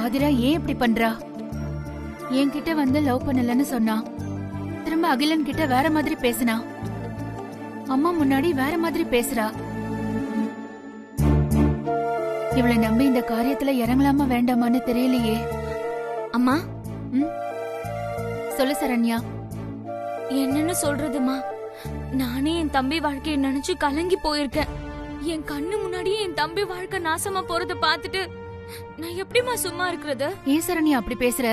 ஆதிரா ஏன் இப்படி பண்றா? என்கிட்ட வந்து லவ் பண்ணலன்னு சொன்னா, திரும்ப அகிலன் கிட்ட வேற மாதிரி பேசினா, அம்மா முன்னாடி வேற மாதிரி பேசுறா. இவளை நம்பி இந்த காரியத்துல இறங்கலாமா வேண்டாமான்னு தெரியலையே. அம்மா. சொல்லு சரண்யா. என்னன்னு சொல்றதுமா, நானே என் தம்பி வாழ்க்கையை நினைச்சு கலங்கி போயிருக்கேன். என் கண்ணு முன்னாடியே என் தம்பி வாழ்க்கை நாசமா போறத பாத்துட்டு நான் எப்படிமா சும்மா இருக்கிறது? ஏன் சரண்யா அப்படி பேசுற?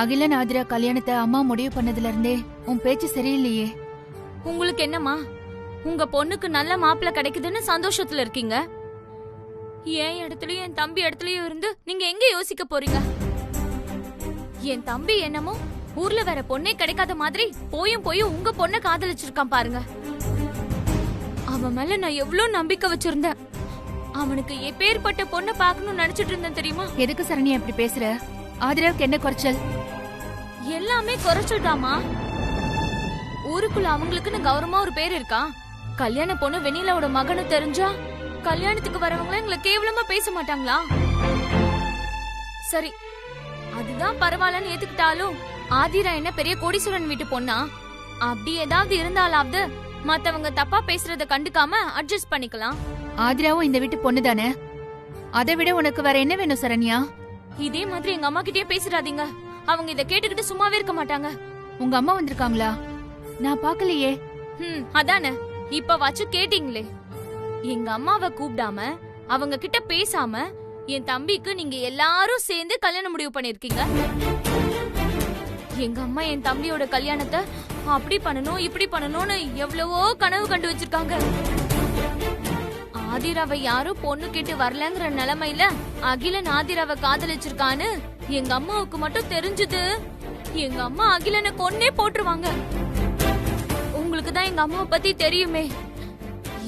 அகிலன் ஆதிரா கல்யாணத்தை அம்மா முடிவு பண்ணதுல இருந்தே உன் பேச்சு சரியில்லையே. உங்களுக்கு என்னமா, உங்க பொண்ணுக்கு நல்ல மாப்பிள்ள கிடைக்குதுன்னு சந்தோஷத்துல இருக்கீங்க. என் இடத்துலயும் என் தம்பி இடத்துலயும் இருந்து நீங்க எங்க யோசிக்க போறீங்க? என் தம்பி என்னமோ ஊர்ல வேற பொண்ணே கிடைக்காத மாதிரி போயும் உங்க பொண்ணை காதலிச்சிருக்கான் பாருங்க. அவன் மேல நான் எவ்வளவு நம்பிக்கை வச்சிருந்தேன். அவனுக்கு எப்பேற்பட்ட பொண்ணை பாக்கணும்னு நினைச்சிட்டு இருந்தேன் தெரியுமா? எதுக்கு சரண்யா இப்படி பேசுற? ஆதிராவுக்கு என்ன குறைச்சல்? எல்லாமே குறைச்சல்தாமா. ஊருக்குள்ள அவங்களுக்குன்னு கௌரவமா ஒரு பேர் இருக்கா. கல்யாண பொண்ணு வெண்ணிலாவோட மகனு தெரிஞ்சா கல்யாணத்துக்கு வரவங்கள எங்களை கேவலமா பேச மாட்டாங்களா? சரி, அதுதான் பரவாயில்லன்னு ஏத்துக்கிட்டாலும் ஆதிரா என்ன பெரிய கோடீஸ்வரன் வீட்டு பொண்ணா? அப்படி ஏதாவது இருந்தாலாவது மத்தவங்க தப்பா பேசுறத கண்டுக்காம அட்ஜஸ்ட் பண்ணிக்கலாம். ஆதிராவும் இந்த வீட்டு பொண்ணு தானே. அதை விட உனக்கு வேற என்ன வேணும் சரண்யா? இதே மாதிரி எங்க அம்மா கிட்டே பேசுறாதீங்க. அவங்க இத கேட்டுக்கிட்டு சும்மாவே இருக்க மாட்டாங்க. உங்க அம்மா வந்திருக்காங்களா? நான் பாக்கலையே. அதானே இப்ப வச்சு கேட்டீங்களே. எங்க அம்மாவை கூப்பிடாம அவங்க கிட்ட பேசாம என் தம்பிக்கு நீங்க எல்லாரும் சேர்ந்து கல்யாணம் முடிவு பண்ணிருக்கீங்க. எங்க அம்மா என் தம்பியோட கல்யாணத்தை அப்படி பண்ணணும் இப்படி பண்ணணும்னு எவ்வளவோ கனவு கண்டு வச்சிருக்காங்க. ஆதிராவை யாரும் பொண்ணு கேட்டு வரலங்கிற நிலைமையில அகிலன் ஆதிராவை காதலிச்சிருக்கான்னு எங்க அம்மாவுக்கு மட்டும் தெரிஞ்சது, எங்க அம்மா அகிலனை கொன்னே போட்டுருவாங்க. உங்களுக்கு தான் எங்க அம்மாவை பத்தி தெரியுமே.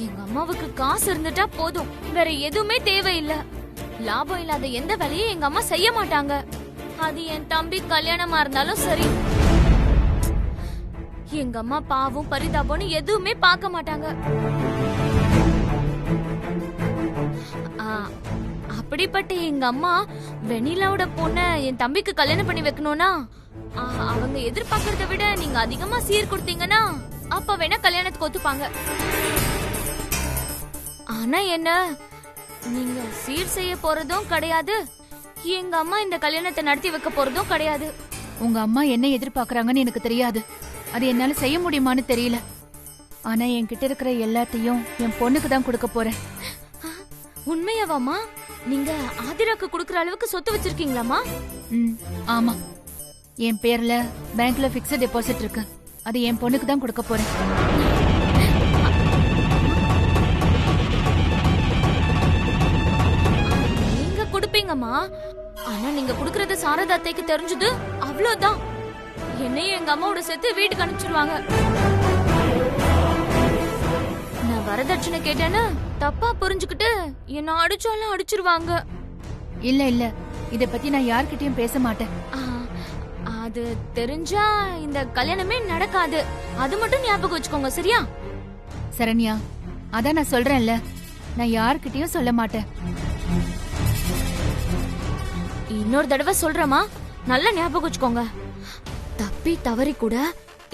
எங்க அம்மாவுக்கு காசு இருந்துட்டா போதும், வேற எதுவுமே தேவையில்லை. லாபம் இல்லாத எந்த வேலையும் எங்க அம்மா செய்ய மாட்டாங்க. அது என் தம்பி கல்யாணமா இருந்தாலும் சரி. எங்க அம்மா பாவம் பரிதாபம்னு எதுவுமே பார்க்க மாட்டாங்க. அப்படிப்பட்ட எங்க அம்மா வெண்ணிலாவோட பொண்ண என் தம்பிக்கு கல்யாணம் பண்ணி வைக்கணும்னா அவங்க எதிர்பார்க்கறத விட நீங்க அதிகமா சீர் கொடுத்தீங்கன்னா அப்ப வேணா கல்யாணத்துக்கு ஒத்துப்பாங்க. ஆனா என்ன, நீங்க சீர் செய்ய போறதும் கிடையாது, எங்க அம்மா இந்த கல்யாணத்தை நடத்தி வைக்க போறதும் கிடையாது. உங்க அம்மா என்ன எதிர்பார்க்கறாங்கன்னு எனக்கு தெரியாது. அது என்னால செய்ய முடியுமான்னு தெரியல. ஆனா என்கிட்ட இருக்கிற எல்லாத்தையும் என் பொண்ணுக்கு தான் கொடுக்க போறேன். உண்மையாவாமா? நீங்க ஆதிராக்கு குடுக்கற அளவுக்கு சொத்து வச்சிருக்கீங்களாமா? ஆமா, என் பேர்ல பேங்க்ல பிக்ஸட் டெபாசிட் இருக்கு. அது என் பொண்ணுக்கு தான் கொடுக்க போறேன். நீங்க கொடுப்பீங்கம்மா. ஆனா நீங்க குடுக்கறது சாரதா அத்தைக்கு தெரிஞ்சது அவ்வளவுதான். என்னையும் எங்க அம்மாவோட சேர்த்து வீட்டுக்கு அனுப்பிச்சிருவாங்க. நான் வரதட்சணை கேட்டேன்னு தப்பா புரிஞ்சுக்கிட்டு என்ன அடிச்சாலும் அடிச்சிருவாங்க. இல்ல இல்ல, இத பத்தி நான் யார்கிட்டயும் பேச மாட்டேன். அது தெரிஞ்சா இந்த கல்யாணமே நடக்காது. அது மட்டும் ஞாபகம் வச்சுக்கோங்க, சரியா? சரண்யா, அதான் நான் சொல்றேன்ல, நான் யார்கிட்டயும் சொல்ல மாட்டேன். இன்னொரு தடவை சொல்றமா, நல்லா ஞாபகம் வச்சுக்கோங்க. தப்பி தவறி கூட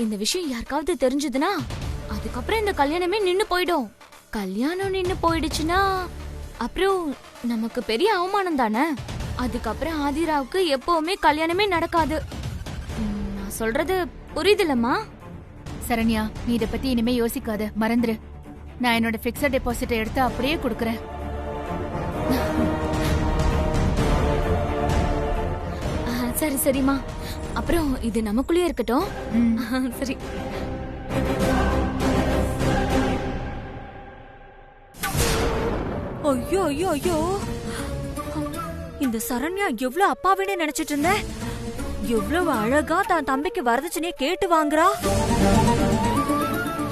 இந்த விஷயம் யாருக்காவது தெரிஞ்சதுன்னா அதுக்கப்புறம் இந்த கல்யாணமே நின்னு போயிடும். கல்யாணம் நின்னு போயிடுச்சுன்னா அப்புறம் நமக்கு பெரிய அவமானம் தானே. அதுக்கப்புறம் ஆதிராவுக்கு எப்பவுமே கல்யாணமே நடக்காது. நான் சொல்றது புரியுதுலம்மா? சரண்யா, நீ இத பத்தி இனிமே யோசிக்காத, மறந்துரு. நான் என்னோட பிக்ஸட் டெபாசிட்டை எடுத்து அப்படியே கொடுக்கறேன். சரி சரிமா, அப்புறம் இது நமக்குள்ளே இருக்கட்டும். சரி. ஐயோ ஐயோ ஐயோ, இந்த சரண்யா எவ்வளவு அப்பாவினே நினைச்சிட்டு இருந்த. எவ்வளவு அழகா தான் தம்பிக்கு வரதட்சணையை கேட்டு வாங்குறா.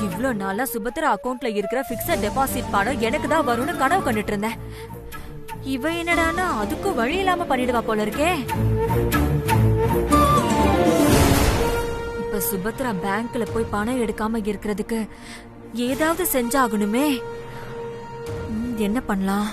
இவ்வளவு நாளா சுபத்ரா அக்கவுண்ட்ல இருக்கிற பிக்ஸட் டெபாசிட் பணம் எனக்கு தான் வரும்னு கனவு கண்டுட்டு இருந்தேன். இவ என்னடானா அதுக்கும் வழி இல்லாம பண்ணிடுவா போல இருக்கே. இப்ப சுபத்ரா பேங்க்ல போய் பணம் எடுக்காம இருக்கிறதுக்கு ஏதாவது செஞ்சாகணுமே. என்ன பண்ணலாம்?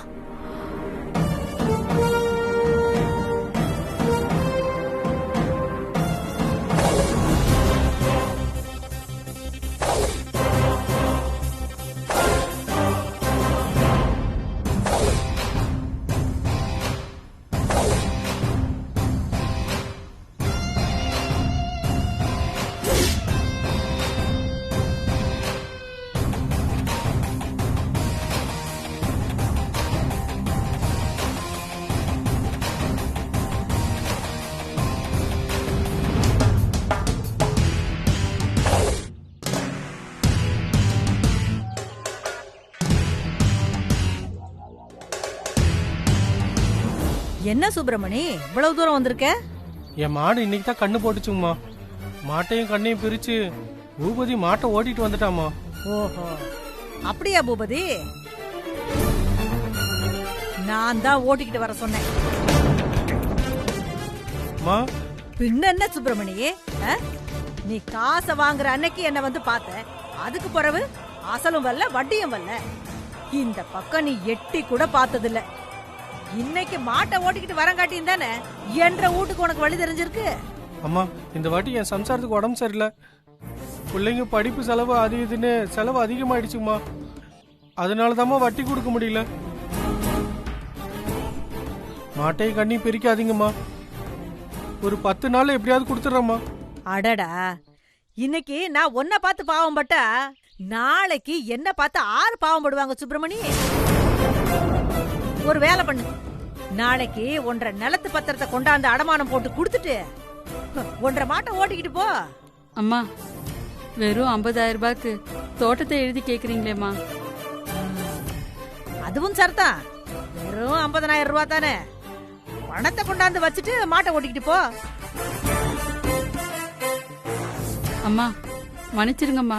என்ன சுப்பிரமணி இவ்வளவு தூரம் வந்திருக்க? என் மாடு இன்னைக்கு தான் கண்ணு போட்டுச்சுங்கம்மா. மாட்டையும் கண்ணையும் பிரிச்சு பூபதி மாட்டை ஓட்டிட்டு வந்துட்டாமா. ஓஹோ, அப்படியா பூபதி? நான் தான் ஓட்டிக்கிட்டு வர சொன்னேன். அம்மா, பின்ன என்ன சுப்பிரமணி, நீ காசை வாங்குற அன்னைக்கு என்ன வந்து பார்த்த, அதுக்கு பிறகு அசலும் வரல வட்டியும் வரல. இந்த பக்கம் நீ எட்டி கூட பார்த்ததில்ல. இன்னைக்கு மாட்டை ஓட்டிக்கிட்டு வரங்காட்டியும் தானே என்ற வீட்டுக்கு உனக்கு வழி தெரிஞ்சிருக்கு. அம்மா, இந்த வாட்டி என் சம்சாரத்துக்கு உடம்பு சரியில்லை. பிள்ளைங்க படிப்பு செலவு அது இதுன்னு செலவு அதிகமாயிடுச்சுமா. அதனால தாம்மா வட்டி கொடுக்க முடியல. மாட்டையும் கண்ணையும் பிரிக்காதீங்கம்மா. ஒரு 10 நாள் எப்படியாவது கொடுத்துட்றேம்மா. அடடா, இன்னைக்கு நான் உன்னை பார்த்து பாவம் பட்டா நாளைக்கு என்ன பார்த்து 6 பாவம் படுவாங்க சுப்பிரமணி. ஒரு வேலை பண்ணு, நாளைக்கு 1.5 நிலத்து பத்திரத்தை கொண்டாந்து அடமானம் போட்டு கொடுத்துட்டு 1.5 மாட்டை ஓட்டிக்கிட்டு போ. அம்மா, வெறும் 50,000 ரூபாய்க்கு தோட்டத்தை எழுதி கேக்குறீங்களேம்மா? அதுவும் சரிதான், வெறும் 50,000 ரூபாய் தானே. பணத்தை கொண்டாந்து வச்சுட்டு மாட்டை ஓட்டிக்கிட்டு போ. அம்மா, மன்னிச்சிருங்கம்மா.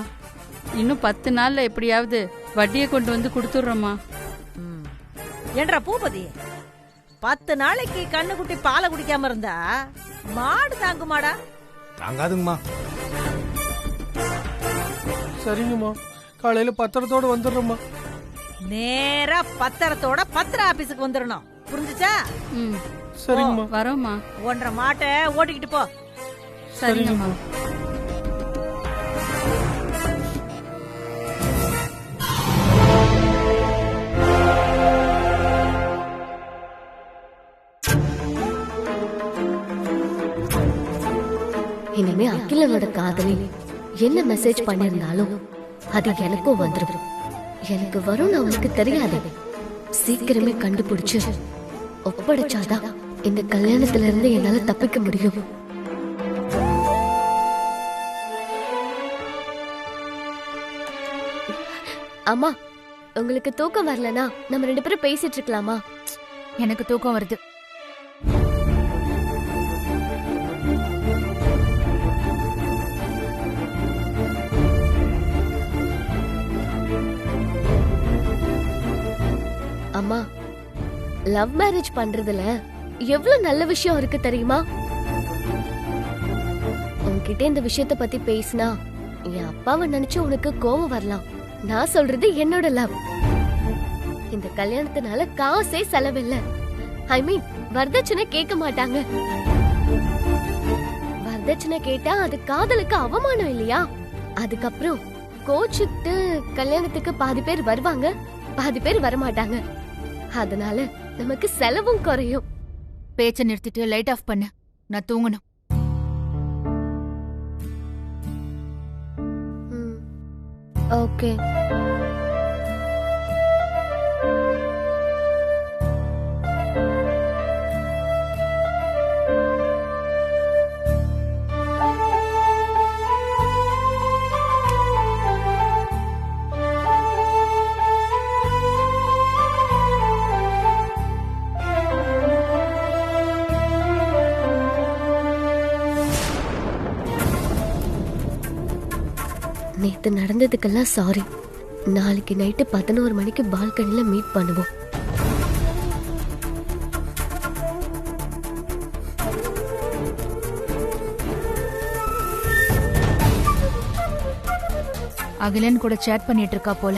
இன்னும் 10 நாள்ல எப்படியாவது வட்டியை கொண்டு வந்து கொடுத்துட்றோம்மா. என்றா பூபதி, 10 நாளைக்கு கண்ணுக்குட்டி பாலை குடிக்காம இருந்தா மாடு தாங்குமாடா? தாங்காதுங்கம்மா. சரிங்கம்மா, காலையில பத்திரத்தோட வந்துடுறோம்மா. நேரா பத்திரத்தோட பத்திர ஆபீஸுக்கு வந்துடணும், புரிஞ்சுச்சா? ம், சரிங்கம்மா. வரோம்மா. 1.5 மாட்டை ஓட்டிக்கிட்டு போ. சரிங்கம்மா. இனிமே அகிலனோட காதலி என்ன மெசேஜ் பண்ணிருந்தாலும் அது எனக்கும் வந்துடும். எனக்கு வரும் அவனுக்கு தெரியாது. சீக்கிரமே கண்டுபிடிச்சு ஒப்படைச்சாதான் இந்த கல்யாணத்துல இருந்து என்னால தப்பிக்க முடியும். அம்மா, உங்களுக்கு தூக்கம் வரலனா நம்ம 2 பேரும் பேசிட்டு இருக்கலாமா? எனக்கு தூக்கம் வருது. அம்மா, லவ் மேரேஜ் பண்றதுல எவ்வளவு நல்ல விஷயம் இருக்கு தெரியுமா? உன்கிட்ட இந்த விஷயத்த பத்தி பேசினா என் அப்பாவை நினைச்சு உனக்கு கோபம் வரலாம். நான் சொல்றது என்னோட லவ். இந்த கல்யாணத்தினால காசே செலவில்ல. ஐ மீன், வரதட்சணை கேட்க மாட்டாங்க. வரதட்சணை கேட்டா அது காதலுக்கு அவமானம் இல்லையா? அதுக்கப்புறம் கோச்சுக்கிட்டு கல்யாணத்துக்கு பாதி பேர் வருவாங்க, பாதி பேர் வரமாட்டாங்க. அதனால நமக்கு செலவும் குறையும். பேச்ச நிறுத்திட்டு லைட் ஆஃப் பண்ணு, நான் தூங்கணும். ஓகே. நேத்து நடந்ததுக்கெல்லாம் சாரி. நாளைக்கு நைட்டு 11 மணிக்கு பால்கனில மீட் பண்ணுவோம். அகிலன் கூட சேட் பண்ணிட்டு இருக்கா போல.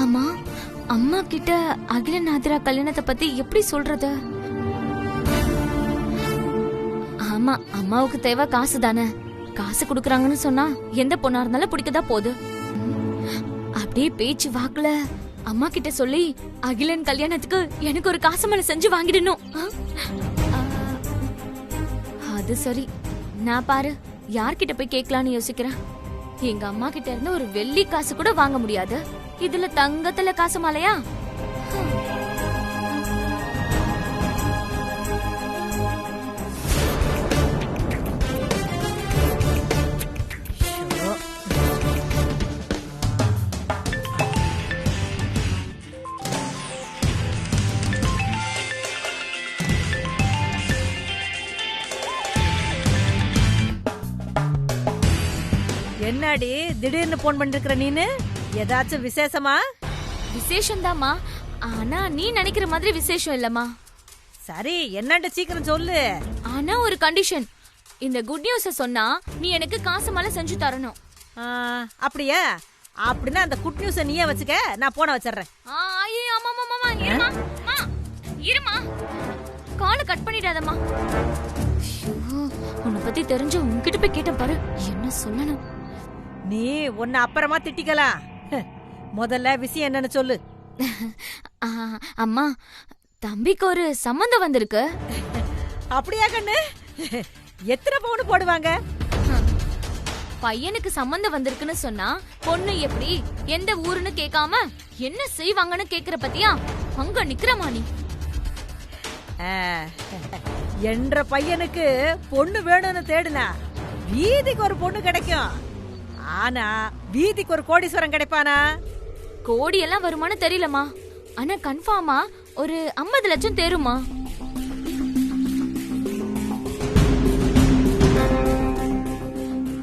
அம்மா, அம்மா கிட்ட அகிலன் ஆதிரா கல்யாணத்தை பத்தி எப்படி சொல்றது? ஆமா, அம்மாவுக்கு தேவை காசு தானே. காசு குடுக்கறாங்கன்னு சொன்னா எந்த பொண்ணா இருந்தாலும் பிடிக்கதா போகுது. அப்படியே பேச்சு வாக்குல அம்மா கிட்ட சொல்லி அகிலன் கல்யாணத்துக்கு எனக்கு ஒரு காசு மலை செஞ்சு வாங்கிடணும். அது சரி, நான் பாரு யார்கிட்ட போய் கேட்கலான்னு யோசிக்கிறேன். எங்க அம்மா கிட்ட இருந்து ஒரு வெள்ளி காசு கூட வாங்க முடியாது. இதுல தங்கத்துல காசு மாலையா? என்னடி திடீர்னு போன் பண்ணிருக்கிற நீனு? ஏதாச்சும் விசேஷமா? விசேஷம்தாம்மா. ஆனா நீ நினைக்கிற மாதிரி விசேஷம் இல்லம்மா. சரி, என்னன்னு சீக்கிரம் சொல்லு. ஆனா ஒரு கண்டிஷன். இந்த குட் நியூஸ சொன்னா நீ எனக்கு காசு மாலை செஞ்சு தரணும். அப்படியா? அப்படின்னா அந்த குட் நியூஸ நீயே வச்சுக்க, நான் போன வச்சிடுறேன். இருமா, காலை கட் பண்ணிடாதம்மா. உன்னை பத்தி தெரிஞ்ச உன்கிட்ட போய் கேட்ட பாரு, என்ன சொல்லணும். நீ உன்னை அப்புறமா திட்டிக்கலாம். முதல்ல விஷயம் என்னன்னு சொல்லு. அம்மா, தம்பிக்கு ஒரு சம்பந்தம் வந்திருக்கு. அப்படியா கண்ணு? எத்தனை பவுன் போடுவாங்க? பையனுக்கு சம்பந்தம் வந்திருக்குன்னு சொன்னா பொண்ணு எப்படி எந்த ஊருன்னு கேட்காம என்ன செய்வாங்கன்னு கேக்குற பத்தியா? அங்க நிக்கிறமா நீ. என்ற பையனுக்கு பொண்ணு வேணும்னு தேடுனா வீதிக்கு ஒரு பொண்ணு கிடைக்கும். ஆனா வீதிக்கு ஒரு கோடீஸ்வரன் கிடைப்பானா? கோடி எல்லாம் வருமானு தெரியலமா. ஆனா கன்ஃபார்மா ஒரு 50 லட்சம் தேருமா.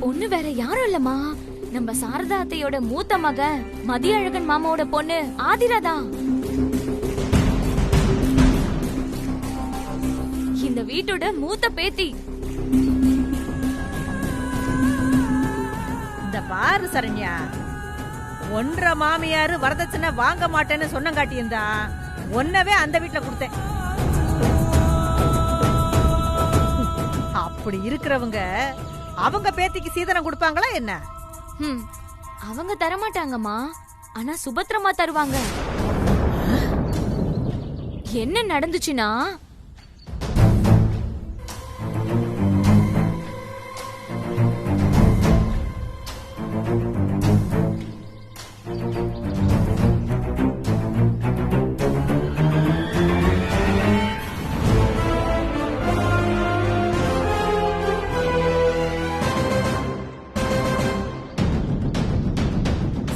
பொண்ணு வேற யாரும் இல்லம்மா, நம்ம சாரதா அத்தையோட மூத்த மகன் மதியழகன் மாமாவோட பொண்ணு ஆதிராதா. இந்த வீட்டோட மூத்த பேத்தி. இந்த பாரு சரண்யா, ஒன்ற மாமியாரு வரதட்சணை வாங்க மாட்டேன்னு சொன்னங்காட்டியிருந்தா ஒன்னவே அந்த வீட்டுல கொடுத்தேன். அப்படி இருக்கிறவங்க அவங்க பேத்திக்கு சீதனம் கொடுப்பாங்களா என்ன? அவங்க தரமாட்டாங்கம்மா, ஆனா சுபத்ரமா தருவாங்க. என்ன நடந்துச்சுன்னா,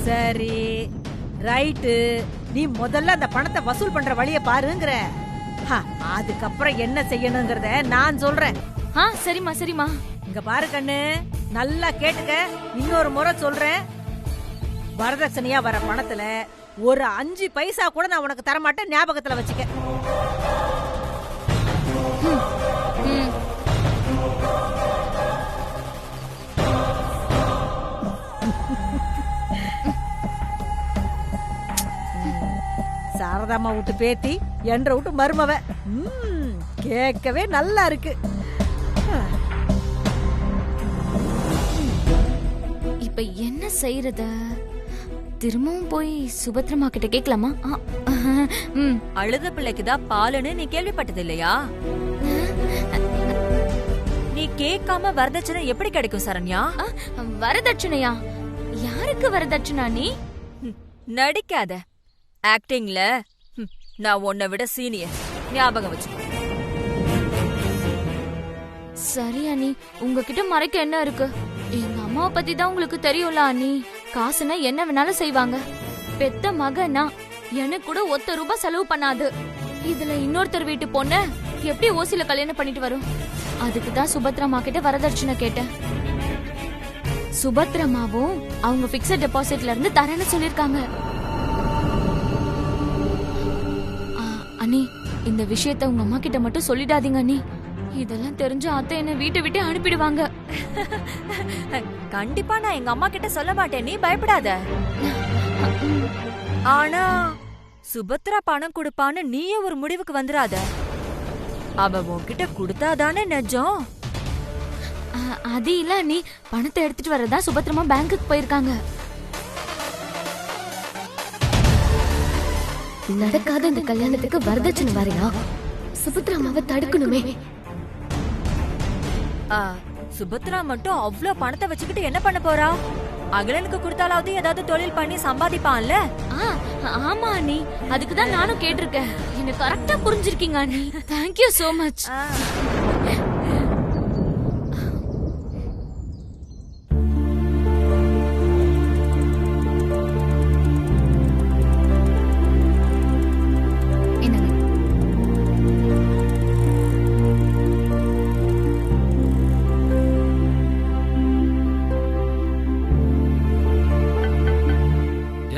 சரி ரைட்டு, நீ முதல்ல அந்த பணத்தை வசூல் பண்ற வழிய பாருங்கற. அதுக்கப்புறம் என்ன செய்யணுங்கிறத நான் சொல்றேன். சரிம்மா சரிம்மா. இங்க பாரு கண்ணு, நல்லா கேட்டுக்க. இன்னொரு முறை சொல்றேன், வரதட்சணையா வர பணத்துல ஒரு 5 பைசா கூட நான் உனக்கு தரமாட்டேன், ஞாபகத்துல வச்சுக்க. சாரதாமா விட்டு பேத்தி என்ற விட்டு மருமவ. கேட்கவே நல்லா இருக்கு. இப்ப என்ன செய்யறது? திரும்பவும் போய் சுபத்ரமா கிட்ட கேட்கலாமா? அழுத பிள்ளைக்குதான் பாலுன்னு நீ கேள்விப்பட்டது இல்லையா? நீ கேட்காம வரதட்சணை எப்படி கிடைக்கும் சரண்யா? வரதட்சணையா? யாருக்கு வரதட்சணா? நீ நடிக்காத. ஆக்டிங்ல நான் உன்னை விட சீனியர், ஞாபகம் வச்சு. சரி அண்ணி, உங்ககிட்ட மறைக்க என்ன இருக்கு? எங்க அம்மாவை பத்தி தான் உங்களுக்கு தெரியும்ல அண்ணி. காசுனா என்ன வேணாலும் செய்வாங்க. பெத்த மகனா எனக்கு கூட ₹1 செலவு பண்ணாது. இதுல இன்னொருத்தர் வீட்டு பொண்ண எப்படி ஓசில கல்யாணம் பண்ணிட்டு வரும்? அதுக்கு தான் சுபத்ரமா கிட்ட வரதட்சணை கேட்டேன். சுபத்ரமாவும் அவங்க பிக்ஸட் டெபாசிட்ல இருந்து தரேன்னு சொல்லிருக்காங்க. அண்ணி, இந்த விஷயத்த உங்க அம்மா கிட்ட மட்டும் சொல்லிடாதீங்க அண்ணி. இதெல்லாம் தெரிஞ்ச அத்தை என்ன வீட்டை விட்டு அனுப்பிடுவாங்க. கண்டிப்பா நான் எங்க அம்மா கிட்ட சொல்ல மாட்டேன், நீ பயப்படாத. ஆனா சுபத்ரா பணம் கொடுப்பான்னு நீயே ஒரு முடிவுக்கு வந்துடாத. அவ உன்கிட்ட கொடுத்தாதானே நிஜம். அது இல்ல அண்ணி, பணத்தை எடுத்துட்டு வரதா சுபத்ரமா பேங்க்குக்கு போயிருக்காங்க. நடக்காத இந்த கல்யாணத்துக்கு வரதட்சணை வரையா? சுபத்ராமாவை தடுக்கணுமே. சுபத்ரா மட்டும் அவ்வளவு பணத்தை வச்சுக்கிட்டு என்ன பண்ண போறா? அகிலனுக்கு கொடுத்தாலாவது ஏதாவது தொழில் பண்ணி சம்பாதிப்பான்ல. ஆமா அண்ணி, அதுக்கு தான் நானும் கேட்டிருக்கேன். என்ன கரெக்டா புரிஞ்சிருக்கீங்க அண்ணி. Thank you so much.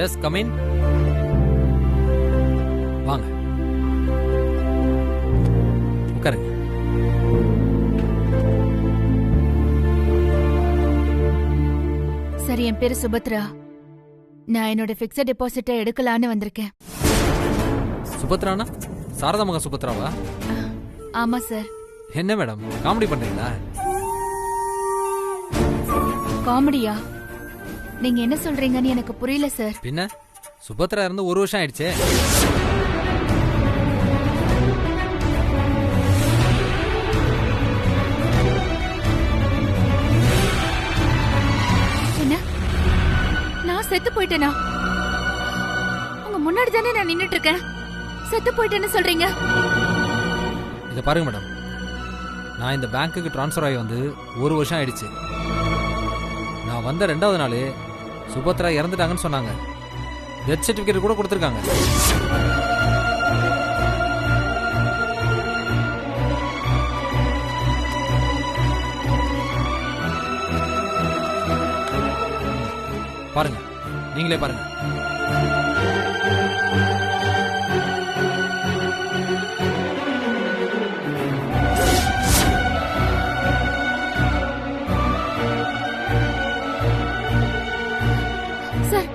Yes come in. வாங்க உட்காருங்க. சரி, என் பேரு சுபத்ரா. நான் என்னோட பிக்ஸட் டெபாசிட்டை எடுக்கலான்னு வந்திருக்கேன். சுபத்ரானா சாரதா மகன் சுபத்ராவா? ஆமா சார். என்ன மேடம் காமெடி பண்றீங்களா? காமெடியா? நீங்க என்ன சொல்றீங்கன்னு எனக்கு புரியல சார். பின்ன சுபத்ரா இருந்து 1 வருஷம் ஆயிடுச்சே. என்ன, நான் செத்து போயிட்டேனா? உங்க முன்னாடி தானே நான் நின்னுட்டு இருக்கேன். செத்து போயிட்டேன்னு சொல்றீங்க? இதை பாருங்க மேடம், நான் இந்த பேங்க்குக்கு டிரான்ஸ்ஃபர் ஆகி வந்து 1 வருஷம் ஆயிடுச்சு. நான் வந்த 2வது நாள் சுபத்ரா இறந்துட்டாங்கன்னு சொன்னாங்க. டெத் சர்டிபிகேட் கூட கொடுத்துருக்காங்க. பாருங்க, நீங்களே பாருங்க. சார்,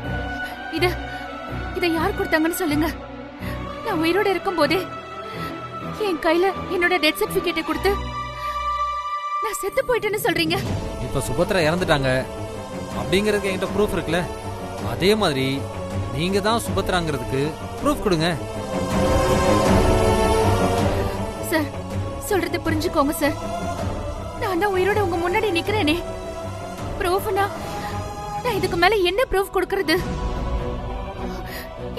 இதை யார் கொடுத்தாங்கன்னு சொல்லுங்க. நான் உயிரோட இருக்கும் போதே என் கையில என்னோட டெத் சர்டிபிகேட்டை கொடுத்து நான் செத்து போயிட்டேன்னு சொல்றீங்க. இப்ப சுபத்ரா இறந்துட்டாங்க அப்படிங்கறதுக்கு என்கிட்ட ப்ரூஃப் இருக்குல்ல. அதே மாதிரி நீங்க தான் சுபத்ராங்கிறதுக்கு ப்ரூஃப் கொடுங்க. சார், சொல்றது புரிஞ்சுக்கோங்க சார். நான் தான் உயிரோட உங்க முன்னாடி நிக்கிறேனே. ப்ரூஃப்னா நான் இதுக்கு மேல என்ன ப்ரூஃப் கொடுக்கறது?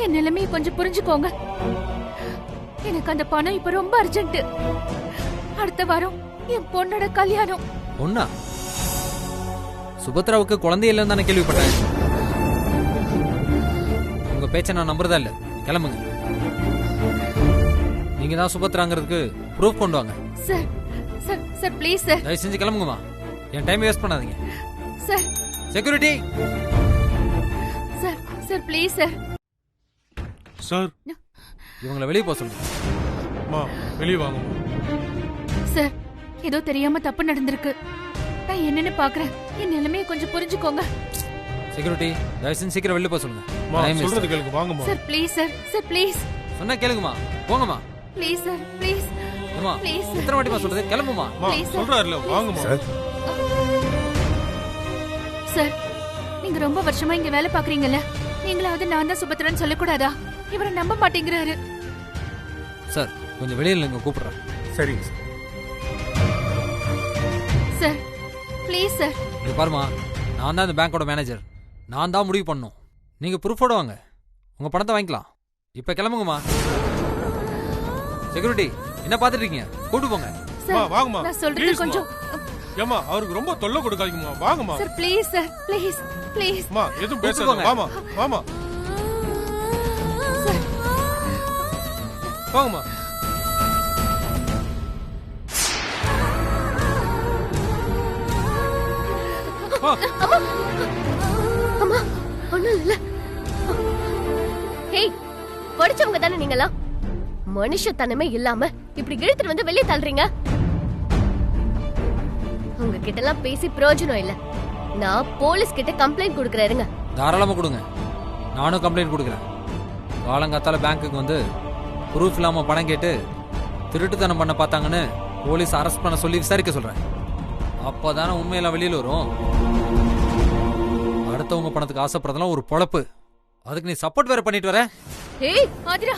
என் நிலைமையை கொஞ்சம் புரிஞ்சுக்கோங்க. எனக்கு அந்த பணம் இப்ப ரொம்ப அர்ஜென்ட். அடுத்த வாரம் என் பொண்ணோட கல்யாணம். பொண்ணா? சுபத்ராவுக்கு குழந்தை இல்லைன்னு தானே கேள்விப்பட்டேன். உங்க பேச்சை நான் நம்புறதா இல்ல. கிளம்புங்க. நீங்க தான் சுபத்ராங்கிறதுக்கு ப்ரூஃப் கொண்டு வாங்க. Sir sir sir please sir. தயவு செஞ்சு கிளம்புங்கம்மா. என் டைம் வேஸ்ட் பண்ணாதீங்க. Sir, security. Sir sir please sir. Sir, இவங்களை வெளியே போக சொல்லுங்க. மா வெளியே வாங்க. சார், ஏதோ தெரியாம தப்பு நடந்திருக்கு. நான் என்னன்னு பாக்குறேன். என் நிலைமையை கொஞ்சம் புரிஞ்சுக்கோங்க. செக்யூரிட்டி, தயவு செஞ்சு சீக்கிரம் வெளியே போக சொல்லுங்க. மா Time waste. சொல்றது கேளுங்க, வாங்கம்மா. Sir please sir. Sir please. சொன்னா கேளுங்கம்மா. போங்கம்மா. Please sir please. அம்மா, Please, sir. எத்தனை வாட்டிமா சொல்றது? கிளம்புமா. மா please, sir. சொல்றாருல, வாங்கம்மா. சார், நீங்க ரொம்ப வருஷமா இங்க வேலை பாக்குறீங்கல்ல, நீங்களாவது நான் தான் சுபத்ரான்னு சொல்லக்கூடாதா? இவரை நம்ப மாட்டேங்கிறாரு. சார், கொஞ்சம் வெளியில நீங்க கூப்பிடுறேன். சரிங்க சார், ப்ளீஸ் சார். இங்க பாருமா, நான் தான் இந்த பேங்கோட மேனேஜர். நான் தான் முடிவு பண்ணும். நீங்க ப்ரூஃபோட வாங்க, உங்க பணத்தை வாங்கிக்கலாம். இப்ப கிளம்புங்கம்மா. செக்யூரிட்டி, என்ன பாத்துட்டு இருக்கீங்க? கூட்டு போங்க. சார், வாங்கம்மா. நான் சொல்றது Please, கொஞ்சம். ஏமா, அவருக்கு ரொம்ப தொல்லை கொடுக்காதீங்கம்மா. வாங்கம்மா. Sir please sir, please please. மா எதுவும் கூட்டு பேசாத. போங்க. வாமா வாமா சார், வாங்கம்மா. அம்மா, ஒண்ணும் இல்ல. ஹேய், படிச்சவங்க தானே நீங்களா? மனுஷத்தனமே இல்லாம இப்படி இழுத்துட்டு வந்து வெளியே தள்ளுறீங்க. உங்ககிட்ட எல்லாம் பேசி பிரயோஜனம் இல்ல. நான் போலீஸ் கிட்ட கம்ப்ளைண்ட் கொடுக்கறேங்க. தாராளமா கொடுங்க, நானும் கம்ப்ளைண்ட் கொடுக்குறேன். காலங்காத்தால பேங்க்குக்கு வந்து ப்ரூஃப் இல்லாம பணம் கேட்டு திருட்டுத்தனம் பண்ண பார்த்தாங்கன்னு போலீஸ் அரெஸ்ட் பண்ண சொல்லி விசாரிக்க சொல்றேன். அப்பதானே உண்மையெல்லாம் வெளியில வரும். அடுத்தவங்க பணத்துக்கு ஆசைப்படுறதெல்லாம் ஒரு பொழப்பு. அதுக்கு நீ சப்போர்ட் வேற பண்ணிட்டு வர. ஏய், ஆதிரா,